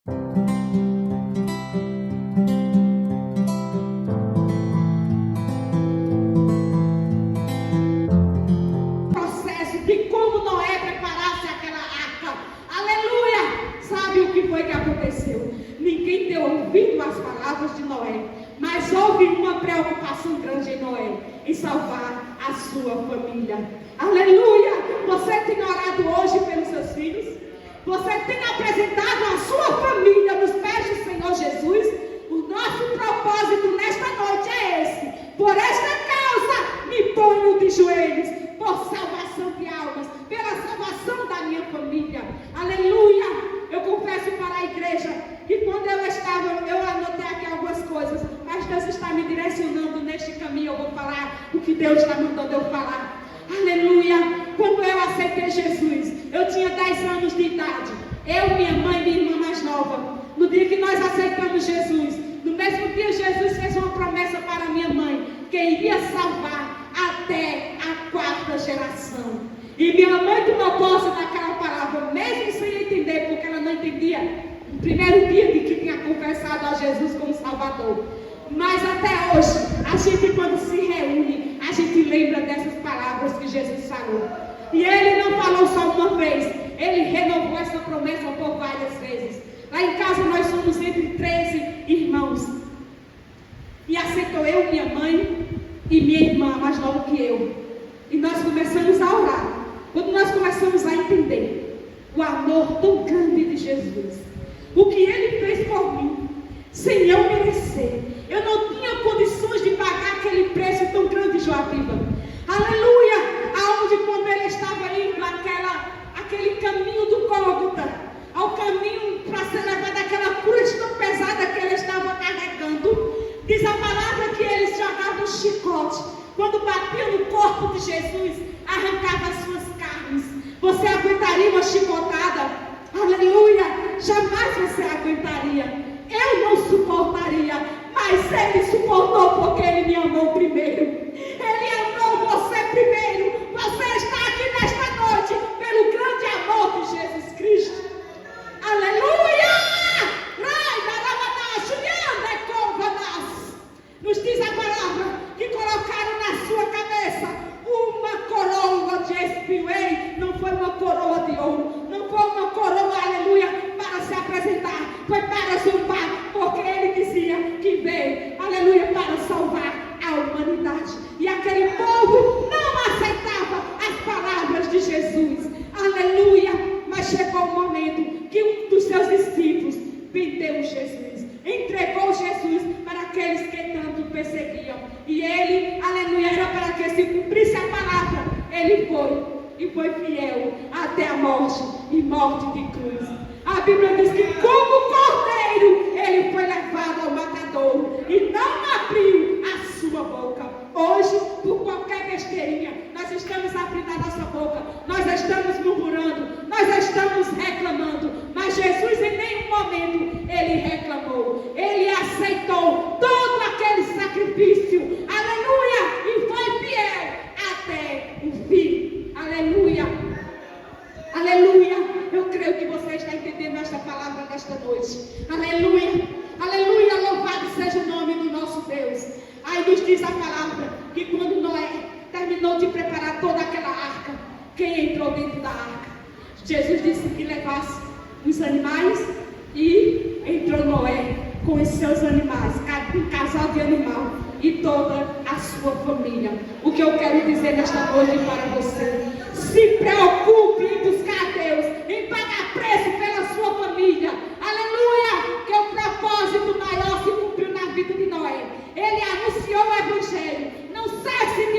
Processo de como Noé preparasse aquela arca. Aleluia! Sabe o que foi que aconteceu? Ninguém deu ouvido às palavras de Noé, mas houve uma preocupação grande em Noé, em salvar a sua família. Aleluia! Você tem orado hoje pelos seus filhos? Você tem apresentado a sua família nos pés do Senhor Jesus? O nosso propósito nesta noite é esse. Por esta causa me ponho de joelhos, por salvação de almas, pela salvação da minha família. Aleluia! Eu confesso para a igreja que quando eu anotei aqui algumas coisas, mas Deus está me direcionando neste caminho. Eu vou falar o que Deus está mandando eu falar. Aleluia! Quando eu aceitei Jesus, eu tinha 10 anos de idade. Eu, minha mãe e minha irmã mais nova. No dia que nós aceitamos Jesus, no mesmo dia Jesus fez uma promessa para minha mãe, que iria salvar até a 4ª geração. E minha mãe tomou posse daquela palavra, mesmo sem entender, porque ela não entendia no primeiro dia de que tinha confessado a Jesus como Salvador. Mas até hoje, a gente quando se reúne, a gente lembra dessas palavras que Jesus falou. E Ele não falou só uma vez, Ele renovou essa promessa por várias vezes. Lá em casa nós somos entre 13 irmãos. E aceitou eu, minha mãe e minha irmã, mais nova que eu. E nós começamos a orar. Quando nós começamos a entender o amor tão grande de Jesus, o que Ele fez por mim, sem eu merecer. Eu não tinha condições de pagar aquele preço tão grande, Joapiba. Aleluia! Aonde quando Ele estava indo aquele caminho do Gólgota, ao caminho para ser levado àquela cruz tão pesada que Ele estava carregando, diz a palavra que Ele jogava um chicote. Quando batia no corpo de Jesus, arrancava as suas carnes. Você aguentaria uma chicotada? Aleluia! Jamais você aguentaria. Eu não suportaria, mas Ele suportou porque Ele me amou primeiro. Ele amou você primeiro. Você está aqui nesta noite pelo grande amor de Jesus Cristo. Aleluia! Nos diz a palavra que colocaram na sua cabeça uma coroa de espinho. Ei, não foi uma coroa de ouro, não foi uma coroa, aleluia, para se apresentar, foi para zombar, porque Ele dizia que veio, aleluia, para salvar a humanidade. E aquele povo não aceitava as palavras de Jesus, aleluia. Mas chegou o momento que um dos seus discípulos vendeu Jesus, entregou Jesus para aqueles que tanto perseguiam. E ele, aleluia, era para que se cumprisse a palavra. Ele foi e foi fiel até a morte, e morte de cruz. A Bíblia diz que como cordeiro ele foi levado ao matadouro e não abriu a sua boca. Hoje, por qualquer besteirinha, nós estamos abrindo a nossa boca, nós estamos murmurando, nós estamos reclamando, mas Jesus em nenhum momento Ele reclamou. Ele aceitou todo aquele sacrifício, aleluia, e foi fiel até o fim, aleluia, aleluia. Eu creio que você está entendendo esta palavra nesta noite, aleluia, aleluia. Louvado seja o nome do nosso Deus. Aí nos diz a palavra que quando Noé terminou de preparar toda aquela arca, quem entrou dentro da arca? Jesus disse que levasse os animais e entrou Noé com os seus animais, um casal de animal e toda a sua família. O que eu quero dizer nesta noite para você: se preocupe em buscar Deus, em pagar preço pela sua família, aleluia, que o propósito maior se cumpriu na vida de Noé. Ele anunciou o Evangelho. Não cesse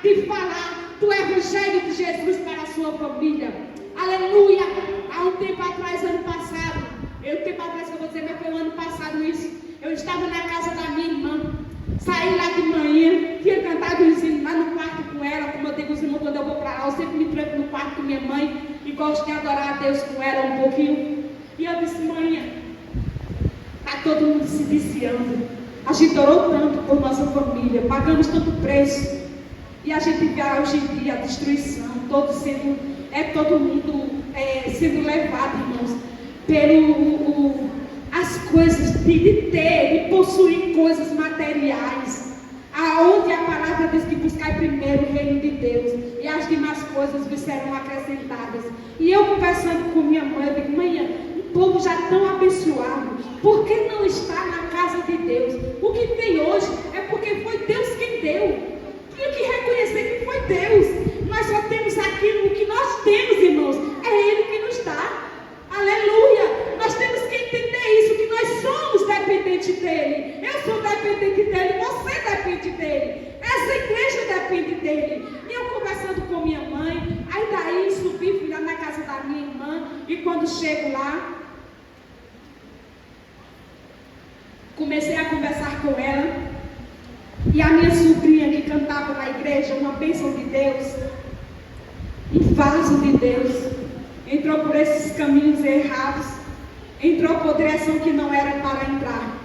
de falar do Evangelho de Jesus para a sua família. Aleluia. Há um tempo atrás, ano passado, que eu vou dizer, mas foi o ano passado isso. Eu estava na casa da minha irmã. Saí lá de manhã, tinha cantado os hinos lá no quarto com ela. Como eu digo, os irmãos, quando eu vou para lá, eu sempre me tranco no quarto com minha mãe e gosto de adorar a Deus com ela um pouquinho. E eu disse: mãe, está todo mundo se viciando. A gente orou tanto por nossa família, pagamos tanto preço, e a gente vê hoje em dia a destruição, todo mundo sendo levado, irmãos, pelo possuir coisas materiais. Aonde a palavra diz que buscai primeiro o reino de Deus e as demais coisas vos serão acrescentadas. E eu conversando com minha mãe, eu digo: mãe, um povo já tão abençoado, por que não está na casa de Deus? O que tem hoje é porque foi Deus quem deu. Tinha que reconhecer que foi Deus. Nós só temos aquilo que nós temos, irmãos. É Ele que nos dá. Aleluia! Nós temos que entender isso, que nós somos dependentes dEle. Eu sou dependente dEle, você depende dEle. Essa igreja depende dEle. E eu conversando com minha mãe, aí daí subi, fui lá na casa da minha irmã, e quando chego lá, comecei a conversar com ela, e a minha sobrinha que cantava na igreja, uma bênção de Deus, um vaso de Deus, entrou por esses caminhos errados, entrou por direção que não era para entrar,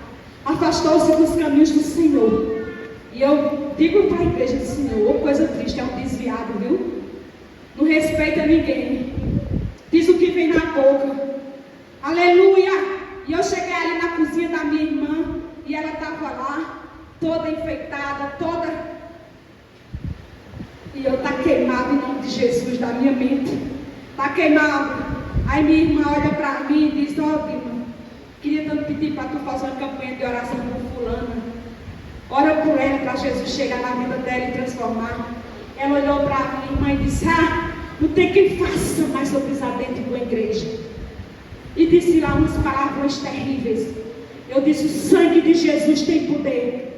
afastou-se dos caminhos do Senhor. E eu digo para a igreja do Senhor: oh, coisa triste, é um desviado, viu? Não respeita ninguém, diz o que vem na boca. Aleluia! E eu cheguei ali na cozinha da minha irmã, e ela estava lá, toda enfeitada, toda... E eu: tá queimado em nome de Jesus da minha mente. Tá queimado. Aí minha irmã olha para mim e diz: ó, Vilma, queria tanto pedir para tu fazer uma campanha de oração por fulana. Ora por ela para Jesus chegar na vida dela e transformar. Ela olhou para a minha irmã e disse: ah, não tem quem faça mais eu pisar dentro de uma igreja. E disse lá umas palavras terríveis. Eu disse: o sangue de Jesus tem poder.